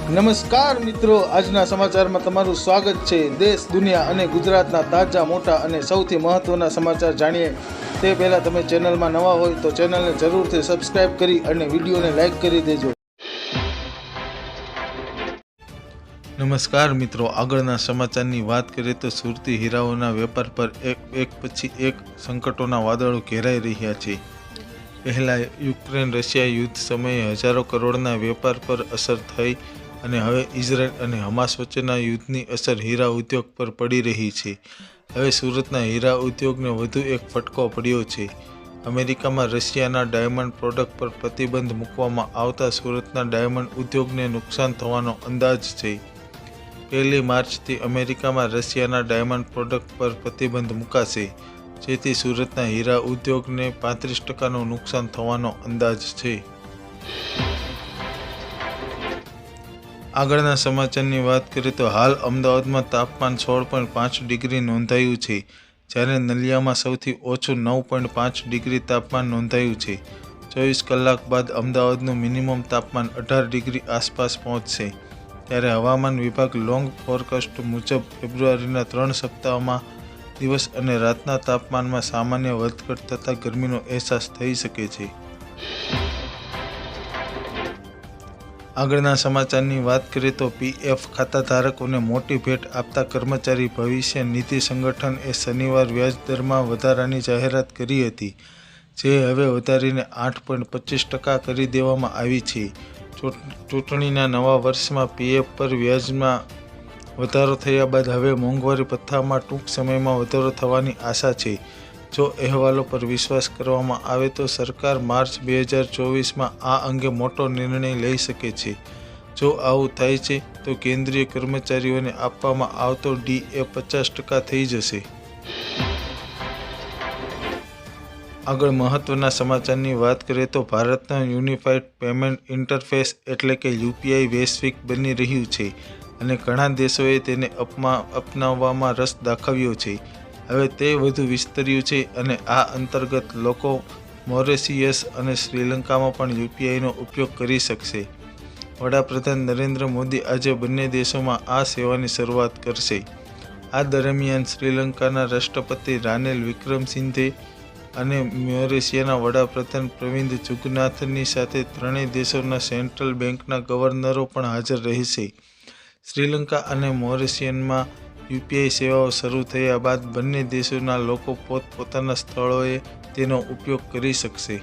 નમસ્કાર મિત્રો, આજના સમાચારમાં તમારું સ્વાગત છે। દેશ, દુનિયા અને ગુજરાતના તાજા, મોટા અને સૌથી મહત્વના સમાચાર જાણીએ તે પહેલાં તમે ચેનલમાં નવા હોય તો ચેનલને જરૂરથી સબસ્ક્રાઇબ કરી અને વિડીયોને લાઇક કરી દેજો। નમસ્કાર મિત્રો, આગળના સમાચારની વાત કરીએ તો સુરતી હીરાઓના વેપાર પર એક પછી એક સંકટોના વાદળો ઘેરાઈ રહ્યા છે। પહેલાં યુક્રેન રશિયા યુદ્ધ સમયે હજારો કરોડના વેપાર પર અસર થઈ અને હવે ઇઝરાયલ અને હમાસ વચ્ચેના યુદ્ધની અસર હીરા ઉદ્યોગ પર પડી રહી છે। હવે સુરતના હીરા ઉદ્યોગને વધુ એક ફટકો પડ્યો છે। અમેરિકામાં રશિયાના ડાયમંડ પ્રોડક્ટ પર પ્રતિબંધ મૂકવામાં આવતા સુરતના ડાયમંડ ઉદ્યોગને નુકસાન થવાનો અંદાજ છે। 1 માર્ચથી અમેરિકામાં રશિયાના ડાયમંડ પ્રોડક્ટ પર પ્રતિબંધ મુકાશે, જેથી સુરતના હીરા ઉદ્યોગને 35% નુકસાન થવાનો અંદાજ છે। આગળના સમાચારની વાત કરીએ તો હાલ અમદાવાદમાં તાપમાન 16.5 ડિગ્રી નોંધાયું છે, જ્યારે નલિયામાં સૌથી ઓછું 9.5 ડિગ્રી તાપમાન નોંધાયું છે। 24 કલાક બાદ અમદાવાદનું મિનિમમ તાપમાન 18 ડિગ્રી આસપાસ પહોંચશે, ત્યારે હવામાન વિભાગ લોંગ ફોરકાસ્ટ મુજબ ફેબ્રુઆરીના 3 સપ્તાહમાં દિવસ અને રાતના તાપમાનમાં સામાન્ય વધઘટ થતાં ગરમીનો અહેસાસ થઈ શકે છે। આગળના સમાચારની વાત કરીએ તો પીએફ ખાતાધારકોને મોટી ભેટ આપતા કર્મચારી ભવિષ્ય નિધિ સંગઠનએ શનિવાર વ્યાજદરમાં વધારાની જાહેરાત કરી હતી, જે હવે વધારીને 8.25% કરી દેવામાં આવી છે। ચૂંટણીના નવા વર્ષમાં પીએફ પર વ્યાજમાં વધારો થયા બાદ હવે મોંઘવારી ભથ્થામાં ટૂંક સમયમાં વધારો થવાની આશા છે। જો અહેવાલો પર વિશ્વાસ કરવામાં આવે તો સરકાર માર્ચ 2024માં આ અંગે મોટો નિર્ણય લઈ શકે છે। જો આવું થાય છે તો કેન્દ્રીય કર્મચારીઓને આપવામાં આવતો ડીએ 50% થઈ જશે। આગળ મહત્વના સમાચારની વાત કરીએ તો ભારતના યુનિફાઈડ પેમેન્ટ ઇન્ટરફેસ એટલે કે યુપીઆઈ વૈશ્વિક બની રહ્યું છે અને ઘણા દેશોએ તેને અપનાવવામાં રસ દાખવ્યો છે। હવે તે વધુ વિસ્તર્યું છે અને આ અંતર્ગત લોકો મોરેશિયસ અને શ્રીલંકામાં પણ યુપીઆઈનો ઉપયોગ કરી શકશે। વડાપ્રધાન નરેન્દ્ર મોદી આજે બંને દેશોમાં આ સેવાની શરૂઆત કરશે। આ દરમિયાન શ્રીલંકાના રાષ્ટ્રપતિ રાનિલ વિક્રમસિંઘે અને મોરેશિયાના વડાપ્રધાન પ્રવિન્દ જુગનાથની સાથે ત્રણેય દેશોના સેન્ટ્રલ બેંકના ગવર્નરો પણ હાજર રહેશે। શ્રીલંકા અને મોરેશિયનમાં યુપીઆઈ સેવાઓ શરૂ થયા બાદ બંને દેશોના લોકો પોતપોતાના સ્થળોએ તેનો ઉપયોગ કરી શકશે।